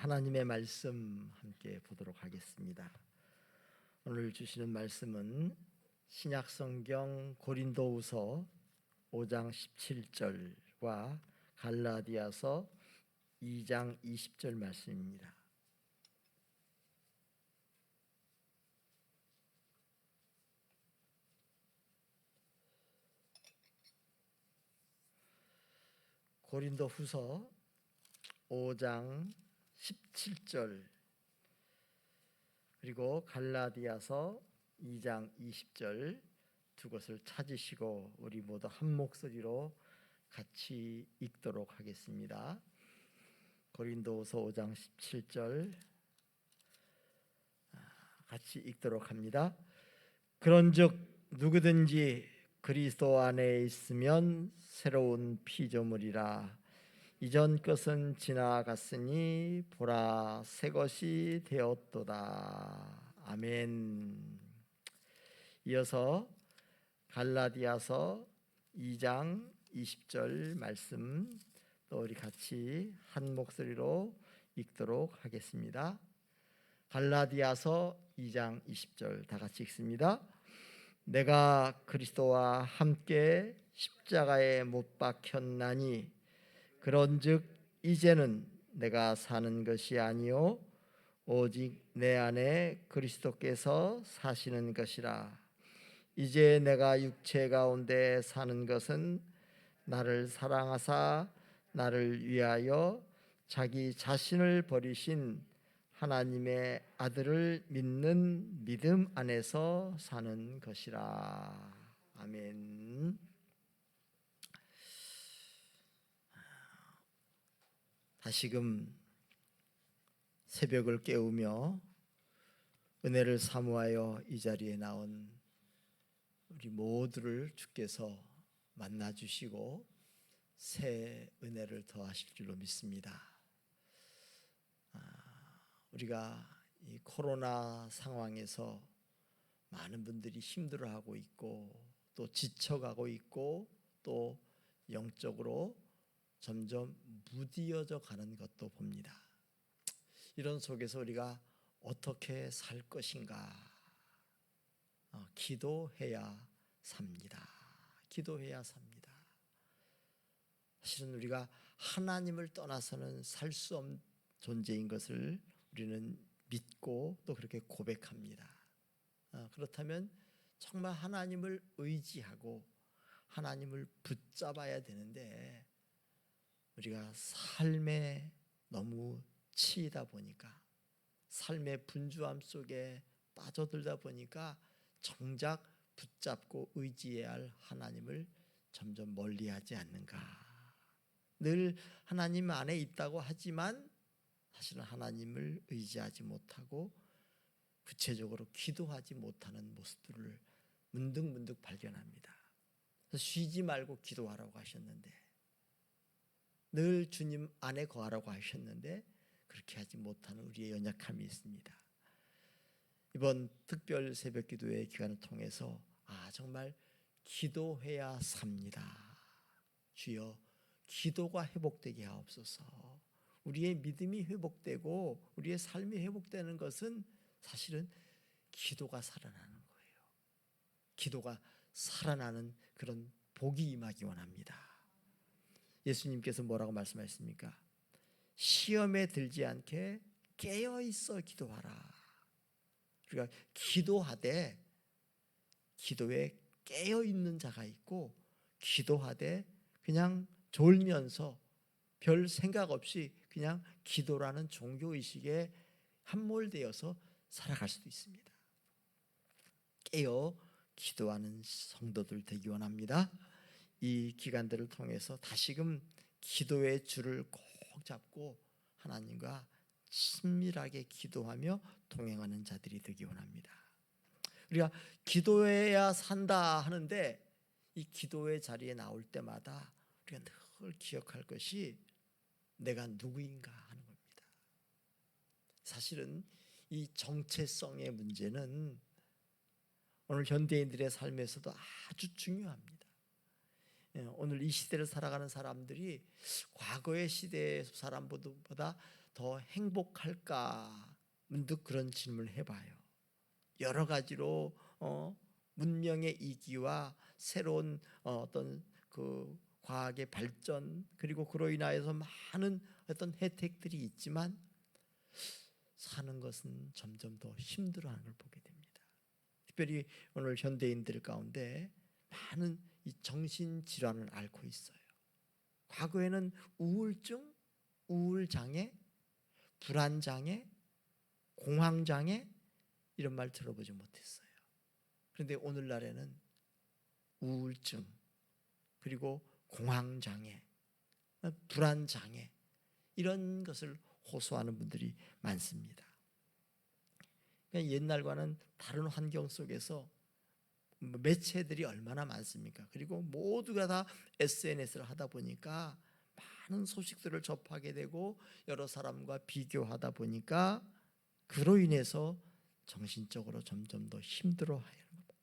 하나님의 말씀 함께 보도록 하겠습니다. 오늘 주시는 말씀은 신약성경 고린도후서 5장 17절과 갈라디아서 2장 20절 말씀입니다. 고린도후서 5장 17절 그리고 갈라디아서 2장 20절 두 것을 찾으시고 우리 모두 한 목소리로 같이 읽도록 하겠습니다. 고린도후서 5장 17절 같이 읽도록 합니다. 그런즉 누구든지 그리스도 안에 있으면 새로운 피조물이라. 이전 것은 지나갔으니 보라 새 것이 되었도다. 아멘. 이어서 갈라디아서 2장 20절 말씀 또 우리 같이 한 목소리로 읽도록 하겠습니다. 갈라디아서 2장 20절 다 같이 읽습니다. 내가 그리스도와 함께 십자가에 못 박혔나니 그런즉 이제는 내가 사는 것이 아니요 오직 내 안에 그리스도께서 사시는 것이라. 이제 내가 육체 가운데 사는 것은 나를 사랑하사 나를 위하여 자기 자신을 버리신 하나님의 아들을 믿는 믿음 안에서 사는 것이라. 아멘. 다시금 새벽을 깨우며 은혜를 사모하여 이 자리에 나온 우리 모두를 주께서 만나 주시고 새 은혜를 더하실 줄로 믿습니다. 우리가 이 코로나 상황에서 많은 분들이 힘들어하고 있고 또 지쳐가고 있고 또 영적으로 점점 무디어져 가는 것도 봅니다. 이런 속에서 우리가 어떻게 살 것인가? 기도해야 삽니다. 기도해야 삽니다. 사실은 우리가 하나님을 떠나서는 살 수 없는 존재인 것을 우리는 믿고 또 그렇게 고백합니다. 그렇다면 정말 하나님을 의지하고 하나님을 붙잡아야 되는데 우리가 삶에 너무 치이다 보니까 삶의 분주함 속에 빠져들다 보니까 정작 붙잡고 의지해야 할 하나님을 점점 멀리하지 않는가. 늘 하나님 안에 있다고 하지만 사실은 하나님을 의지하지 못하고 구체적으로 기도하지 못하는 모습들을 문득문득 발견합니다. 그래서 쉬지 말고 기도하라고 하셨는데 늘 주님 안에 거하라고 하셨는데 그렇게 하지 못하는 우리의 연약함이 있습니다. 이번 특별 새벽 기도회 기간을 통해서 정말 기도해야 삽니다. 주여 기도가 회복되게 하옵소서. 우리의 믿음이 회복되고 우리의 삶이 회복되는 것은 사실은 기도가 살아나는 거예요. 기도가 살아나는 그런 복이 임하기 원합니다. 예수님께서 뭐라고 말씀하셨습니까? 시험에 들지 않게 깨어있어 기도하라. 우리가 기도하되 기도에 깨어있는 자가 있고 기도하되 그냥 졸면서 별 생각 없이 그냥 기도라는 종교의식에 함몰되어서 살아갈 수도 있습니다. 깨어 기도하는 성도들 되기 원합니다. 이 기간들을 통해서 다시금 기도의 줄을 꼭 잡고 하나님과 친밀하게 기도하며 동행하는 자들이 되기 원합니다. 우리가 기도해야 산다 하는데 이 기도의 자리에 나올 때마다 우리가 늘 기억할 것이 내가 누구인가 하는 겁니다. 사실은 이 정체성의 문제는 오늘 현대인들의 삶에서도 아주 중요합니다. 오늘 이 시대를 살아가는 사람들이 과거의 시대의 사람보다 더 행복할까? 문득 그런 질문을 해봐요. 여러 가지로 문명의 이기와 새로운 어떤 그 과학의 발전, 그리고 그로 인하여서 많은 어떤 혜택들이 있지만 사는 것은 점점 더 힘들어하는 걸 보게 됩니다. 특별히 오늘 현대인들 가운데 많은 이 정신질환을 앓고 있어요. 과거에는 우울증, 우울장애, 불안장애, 공황장애 이런 말 들어보지 못했어요. 그런데 오늘날에는 우울증, 그리고 공황장애, 불안장애 이런 것을 호소하는 분들이 많습니다. 그러니까 옛날과는 다른 환경 속에서 매체들이 얼마나 많습니까? 그리고 모두가 다 SNS를 하다 보니까 많은 소식들을 접하게 되고 여러 사람과 비교하다 보니까 그로 인해서 정신적으로 점점 더 힘들어하는 겁니다.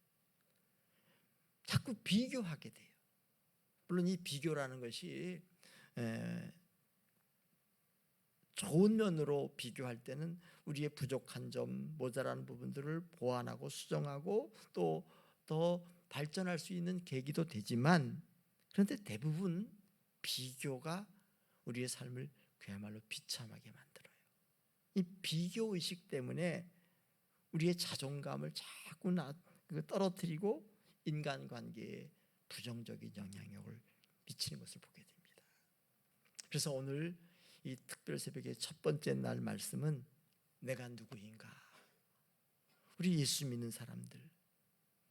자꾸 비교하게 돼요. 물론 이 비교라는 것이 좋은 면으로 비교할 때는 우리의 부족한 점, 모자라는 부분들을 보완하고 수정하고 또 더 발전할 수 있는 계기도 되지만, 그런데 대부분 비교가 우리의 삶을 그야말로 비참하게 만들어요. 이 비교의식 때문에 우리의 자존감을 자꾸 떨어뜨리고 인간관계에 부정적인 영향력을 미치는 것을 보게 됩니다. 그래서 오늘 이 특별 새벽의 첫 번째 날 말씀은 내가 누구인가? 우리 예수 믿는 사람들,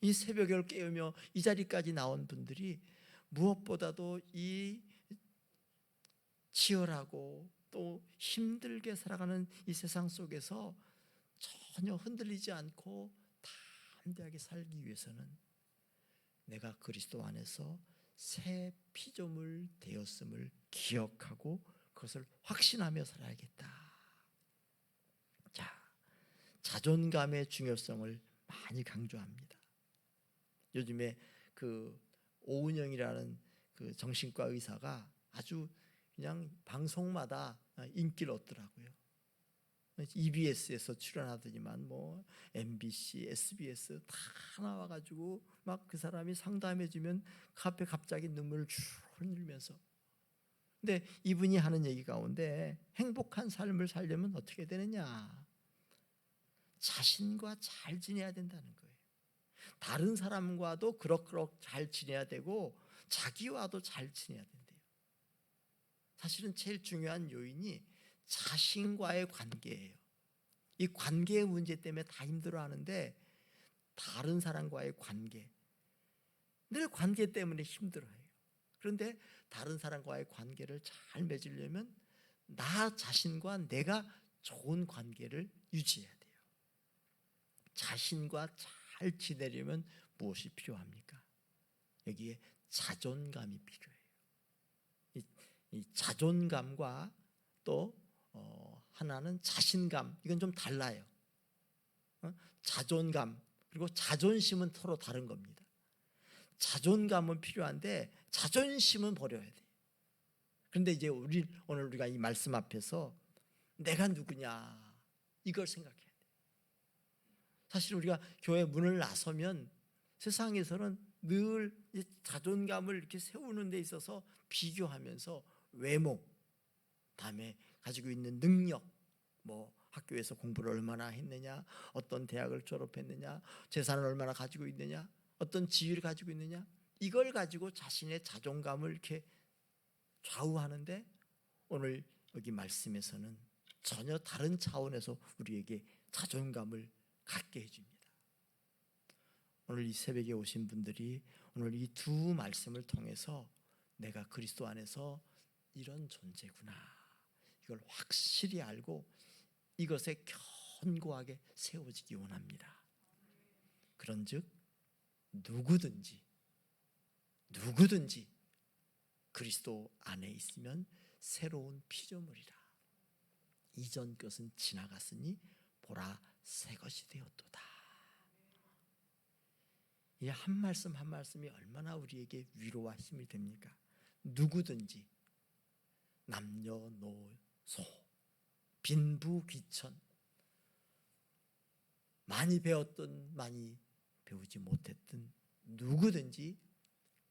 이 새벽을 깨우며 이 자리까지 나온 분들이 무엇보다도 이 치열하고 또 힘들게 살아가는 이 세상 속에서 전혀 흔들리지 않고 담대하게 살기 위해서는 내가 그리스도 안에서 새 피조물 되었음을 기억하고 그것을 확신하며 살아야겠다. 자, 자존감의 중요성을 많이 강조합니다. 요즘에 그 오은영이라는 그 정신과 의사가 아주 그냥 방송마다 인기를 얻더라고요. EBS에서 출연하더니만 뭐 MBC, SBS 다 나와가지고 막 그 사람이 상담해주면 앞에 갑자기 눈물을 쭉 흘리면서, 근데 이분이 하는 얘기 가운데 행복한 삶을 살려면 어떻게 되느냐? 자신과 잘 지내야 된다는 거예요. 다른 사람과도 그럭그럭 잘 지내야 되고 자기와도 잘 지내야 된대요. 사실은 제일 중요한 요인이 자신과의 관계예요. 이 관계의 문제 때문에 다 힘들어하는데 다른 사람과의 관계, 늘 관계 때문에 힘들어해요. 그런데 다른 사람과의 관계를 잘 맺으려면 나 자신과 내가 좋은 관계를 유지해야 돼요. 자신과 잘 지내려면 무엇이 필요합니까? 여기에 자존감이 필요해요. 이 자존감과 또 하나는 자신감, 이건 좀 달라요. 자존감 그리고 자존심은 서로 다른 겁니다. 자존감은 필요한데 자존심은 버려야 돼요. 그런데 이제 오늘 우리가 이 말씀 앞에서 내가 누구냐 이걸 생각해야 돼요. 사실 우리가 교회 문을 나서면 세상에서는 늘 자존감을 이렇게 세우는 데 있어서 비교하면서 외모, 다음에 가지고 있는 능력, 뭐 학교에서 공부를 얼마나 했느냐, 어떤 대학을 졸업했느냐, 재산을 얼마나 가지고 있느냐, 어떤 지위를 가지고 있느냐, 이걸 가지고 자신의 자존감을 이렇게 좌우하는데 오늘 여기 말씀에서는 전혀 다른 차원에서 우리에게 자존감을 갖게 해줍니다. 오늘 이 새벽에 오신 분들이 오늘 이 두 말씀을 통해서 내가 그리스도 안에서 이런 존재구나, 이걸 확실히 알고 이것에 견고하게 세워지기 원합니다. 그런즉 누구든지 그리스도 안에 있으면 새로운 피조물이라. 이전 것은 지나갔으니 보라 새 것이 되었도다. 이 한 말씀 한 말씀이 얼마나 우리에게 위로와 힘이 됩니까? 누구든지 남녀노소 빈부귀천, 많이 배웠든 많이 배우지 못했든 누구든지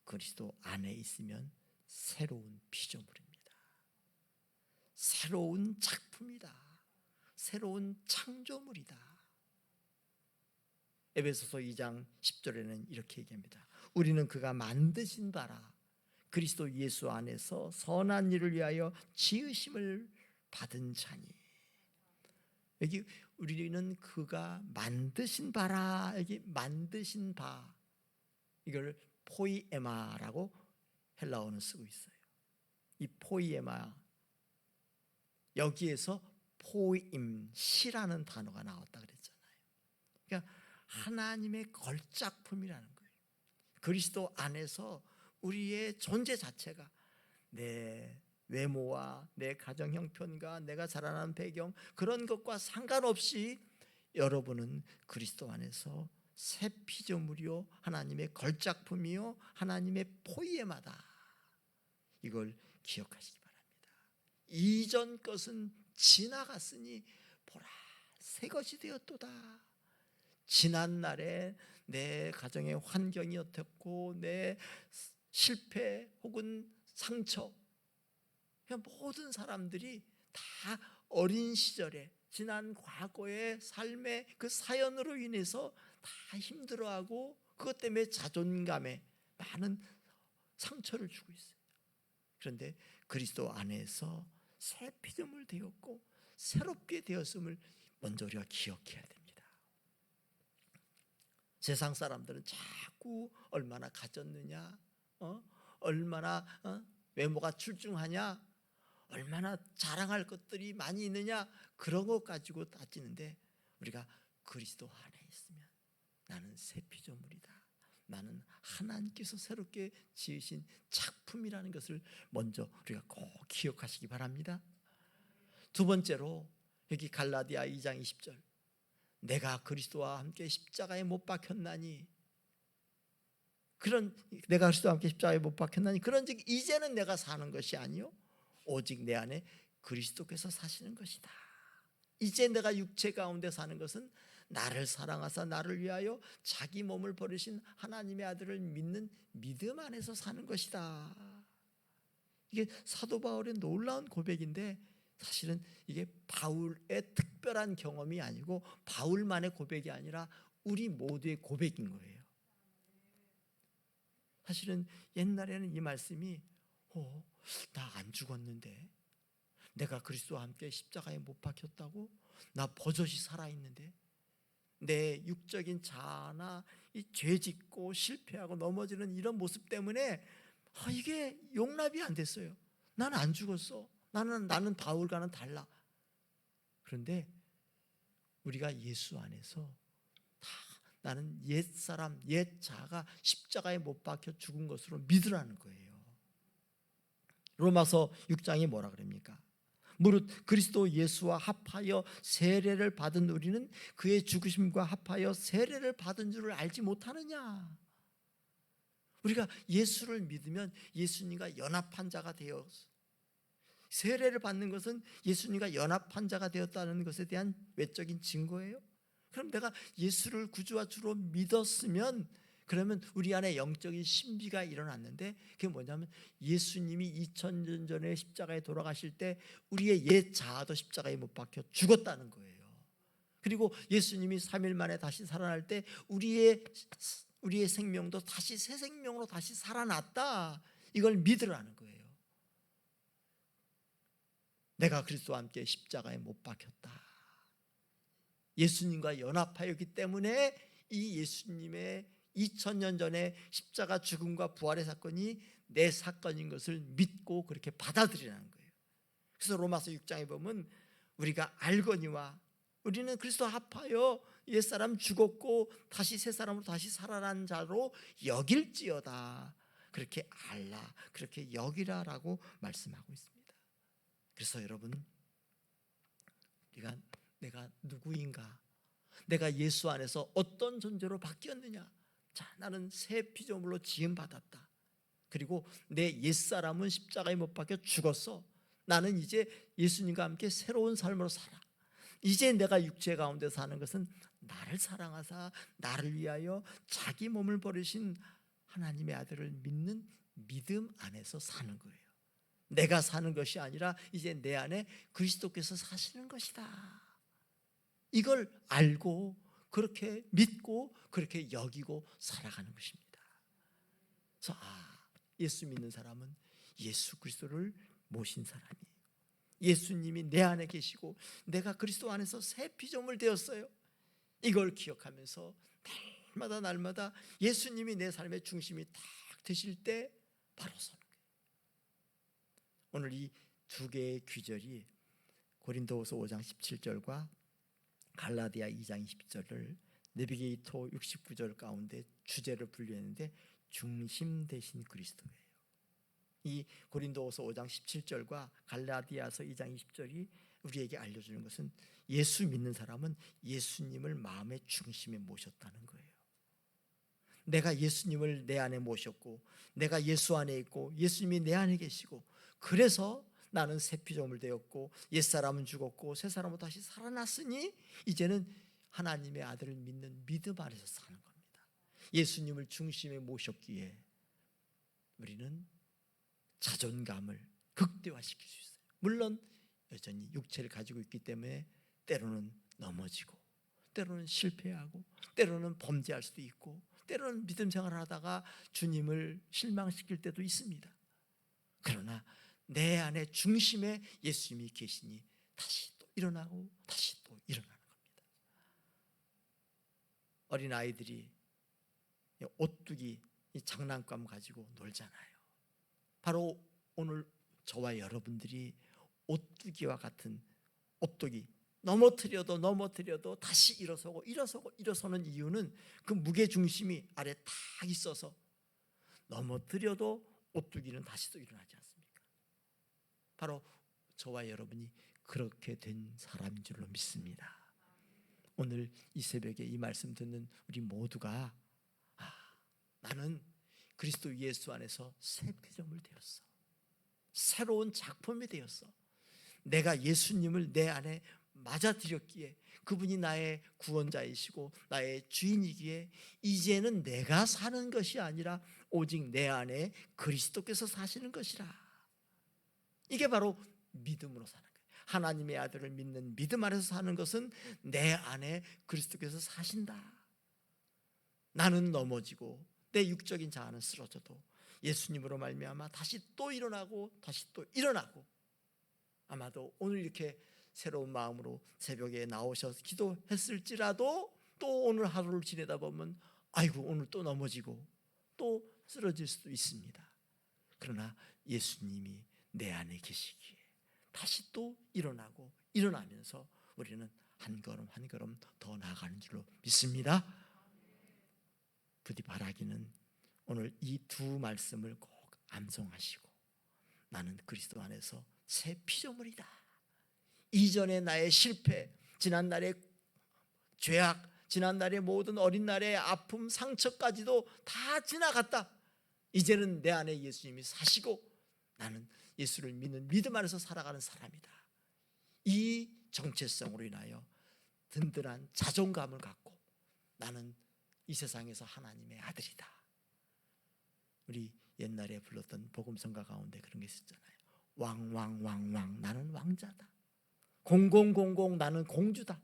그리스도 안에 있으면 새로운 피조물입니다. 새로운 작품이다. 새로운 창조물이다. 에베소서 2장 10절에는 이렇게 얘기합니다. 우리는 그가 만드신 바라 그리스도 예수 안에서 선한 일을 위하여 지으심을 받은 자니. 여기 우리는 그가 만드신 바라, 여기 만드신 바, 이걸 포이에마라고 헬라어는 쓰고 있어요. 이 포이에마, 여기에서 포임, 시라는 단어가 나왔다 그랬잖아요. 그러니까 하나님의 걸작품이라는 거예요. 그리스도 안에서 우리의 존재 자체가 내 외모와 내 가정 형편과 내가 자라난 배경 그런 것과 상관없이 여러분은 그리스도 안에서 새 피조물이요 하나님의 걸작품이요 하나님의 포이에마다. 이걸 기억하시기 바랍니다. 이전 것은 지나갔으니 보라 새 것이 되었도다. 지난 날에 내 가정의 환경이 어떻고 내 실패 혹은 상처, 모든 사람들이 다 어린 시절에 지난 과거의 삶의 그 사연으로 인해서 다 힘들어하고 그것 때문에 자존감에 많은 상처를 주고 있어요. 그런데 그리스도 안에서 새 피조물 되었고 새롭게 되었음을 먼저 우리가 기억해야 됩니다. 세상 사람들은 자꾸 얼마나 가졌느냐, 얼마나 외모가 출중하냐, 얼마나 자랑할 것들이 많이 있느냐, 그런 것 가지고 따지는데 우리가 그리스도 안에 있으면 나는 새 피조물이다. 나는 하나님께서 새롭게 지으신 작품이라는 것을 먼저 우리가 꼭 기억하시기 바랍니다. 두 번째로 여기 갈라디아 2장 20절, 내가 그리스도와 함께 십자가에 못 박혔나니, 내가 그리스도와 함께 십자가에 못 박혔나니 그런즉 이제는 내가 사는 것이 아니요 오직 내 안에 그리스도께서 사시는 것이다. 이제 내가 육체 가운데 사는 것은 나를 사랑하사 나를 위하여 자기 몸을 버리신 하나님의 아들을 믿는 믿음 안에서 사는 것이다. 이게 사도 바울의 놀라운 고백인데 사실은 이게 바울의 특별한 경험이 아니고 바울만의 고백이 아니라 우리 모두의 고백인 거예요. 사실은 옛날에는 이 말씀이 나 안 죽었는데, 내가 그리스도와 함께 십자가에 못 박혔다고? 나 버젓이 살아있는데 내 육적인 자아나 이 죄짓고 실패하고 넘어지는 이런 모습 때문에 이게 용납이 안 됐어요. 나는 안 죽었어. 나는 바울과는 달라. 그런데 우리가 예수 안에서 다 나는 옛사람, 옛 자아가 십자가에 못 박혀 죽은 것으로 믿으라는 거예요. 로마서 6장이 뭐라 그럽니까? 무릇 그리스도 예수와 합하여 세례를 받은 우리는 그의 죽으심과 합하여 세례를 받은 줄을 알지 못하느냐? 우리가 예수를 믿으면 예수님과 연합한 자가 되어, 세례를 받는 것은 예수님과 연합한 자가 되었다는 것에 대한 외적인 증거예요. 그럼 내가 예수를 구주와 주로 믿었으면 그러면 우리 안에 영적인 신비가 일어났는데, 그게 뭐냐면 예수님이 2000년 전에 십자가에 돌아가실 때 우리의 옛 자아도 십자가에 못 박혀 죽었다는 거예요. 그리고 예수님이 3일 만에 다시 살아날 때 우리의 생명도 다시 새 생명으로 다시 살아났다. 이걸 믿으라는 거예요. 내가 그리스도와 함께 십자가에 못 박혔다. 예수님과 연합하였기 때문에 이 예수님의 2000년 전에 십자가 죽음과 부활의 사건이 내 사건인 것을 믿고 그렇게 받아들이라는 거예요. 그래서 로마서 6장에 보면 우리가 알거니와 우리는 그리스도 합하여 옛사람 죽었고 다시 새 사람으로 다시 살아난 자로 여길지어다. 그렇게 알라, 그렇게 여기라라고 말씀하고 있습니다. 그래서 여러분, 내가 누구인가? 내가 예수 안에서 어떤 존재로 바뀌었느냐? 자, 나는 새 피조물로 지음받았다. 그리고 내 옛사람은 십자가에 못 박혀 죽었어. 나는 이제 예수님과 함께 새로운 삶으로 살아. 이제 내가 육체 가운데 사는 것은 나를 사랑하사 나를 위하여 자기 몸을 버리신 하나님의 아들을 믿는 믿음 안에서 사는 거예요. 내가 사는 것이 아니라 이제 내 안에 그리스도께서 사시는 것이다. 이걸 알고 그렇게 믿고 그렇게 여기고 살아가는 것입니다. 그래서 예수 믿는 사람은 예수 그리스도를 모신 사람이에요. 예수님이 내 안에 계시고 내가 그리스도 안에서 새 피조물 되었어요. 이걸 기억하면서 날마다 예수님이 내 삶의 중심이 딱 되실 때 바로 서는 거예요. 오늘 이 두 개의 귀절이 고린도후서 5장 17절과 갈라디아 2장 20절을 내비게이터 69절 가운데 주제를 분류했는데 중심 되신 그리스도예요. 이 고린도후서 5장 17절과 갈라디아서 2장 20절이 우리에게 알려주는 것은 예수 믿는 사람은 예수님을 마음의 중심에 모셨다는 거예요. 내가 예수님을 내 안에 모셨고 내가 예수 안에 있고 예수님이 내 안에 계시고 그래서 나는 새 피조물 되었고 옛사람은 죽었고 새 사람은 다시 살아났으니 이제는 하나님의 아들을 믿는 믿음 안에서 사는 겁니다. 예수님을 중심에 모셨기에 우리는 자존감을 극대화시킬 수 있어요. 물론 여전히 육체를 가지고 있기 때문에 때로는 넘어지고 때로는 실패하고 때로는 범죄할 수도 있고 때로는 믿음 생활을 하다가 주님을 실망시킬 때도 있습니다. 그러나 내 안에 중심에 예수님이 계시니 다시 또 일어나고 다시 또 일어나는 겁니다. 어린아이들이 오뚜기 장난감 가지고 놀잖아요. 바로 오늘 저와 여러분들이 오뚜기와 같은 오뚜기 넘어뜨려도 다시 일어서는 이유는 그 무게중심이 아래 탁 있어서 넘어뜨려도 오뚜기는 다시 또 일어나지 않습니까? 바로 저와 여러분이 그렇게 된 사람인 줄로 믿습니다. 오늘 이 새벽에 이 말씀 듣는 우리 모두가 나는 그리스도 예수 안에서 새 피조물 되었어. 새로운 작품이 되었어. 내가 예수님을 내 안에 맞아들였기에 그분이 나의 구원자이시고 나의 주인이기에 이제는 내가 사는 것이 아니라 오직 내 안에 그리스도께서 사시는 것이라. 이게 바로 믿음으로 사는 거예요. 하나님의 아들을 믿는 믿음 안에서 사는 것은 내 안에 그리스도께서 사신다. 나는 넘어지고 내 육적인 자아는 쓰러져도 예수님으로 말미암아 다시 또 일어나고 다시 또 일어나고 아마도 오늘 이렇게 새로운 마음으로 새벽에 나오셔서 기도했을지라도 또 오늘 하루를 지내다 보면 아이고 오늘 또 넘어지고 또 쓰러질 수도 있습니다. 그러나 예수님이 내 안에 계시기에 다시 또 일어나고 일어나면서 우리는 한 걸음 한 걸음 더 나아가는 줄로 믿습니다. 부디 바라기는 오늘 이 두 말씀을 꼭 암송하시고 나는 그리스도 안에서 새 피조물이다. 이전의 나의 실패, 지난날의 죄악, 지난날의 모든 어린 날의 아픔, 상처까지도 다 지나갔다. 이제는 내 안에 예수님이 사시고 나는 예수를 믿는 믿음 안에서 살아가는 사람이다. 이 정체성으로 인하여 든든한 자존감을 갖고 나는 이 세상에서 하나님의 아들이다. 우리 옛날에 불렀던 복음성가 가운데 그런 게 있었잖아요. 왕왕왕왕 나는 왕자다. 공공공공 나는 공주다.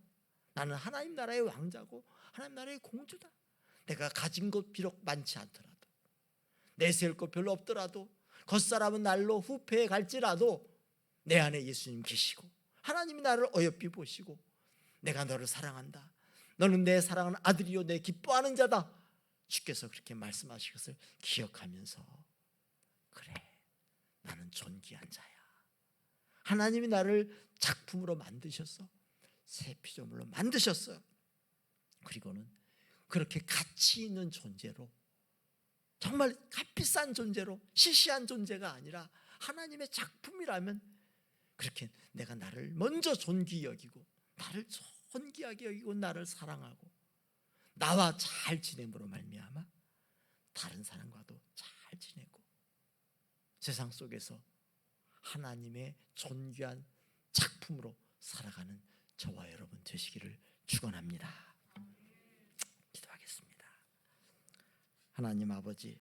나는 하나님 나라의 왕자고 하나님 나라의 공주다. 내가 가진 것 비록 많지 않더라도 내세울 것 별로 없더라도 겉사람은 날로 후패해 갈지라도 내 안에 예수님 계시고 하나님이 나를 어여삐 보시고 내가 너를 사랑한다. 너는 내 사랑하는 아들이요 내 기뻐하는 자다. 주께서 그렇게 말씀하신 것을 기억하면서 그래 나는 존귀한 자야. 하나님이 나를 작품으로 만드셨어. 새 피조물로 만드셨어요. 그리고는 그렇게 가치 있는 존재로 정말 값비싼 존재로 시시한 존재가 아니라 하나님의 작품이라면 그렇게 내가 나를 먼저 존귀히 여기고 나를 존귀하게 여기고 나를 사랑하고 나와 잘 지냄으로 말미암아 다른 사람과도 잘 지내고 세상 속에서 하나님의 존귀한 작품으로 살아가는 저와 여러분 되시기를 축원합니다. 기도하겠습니다. 하나님 아버지,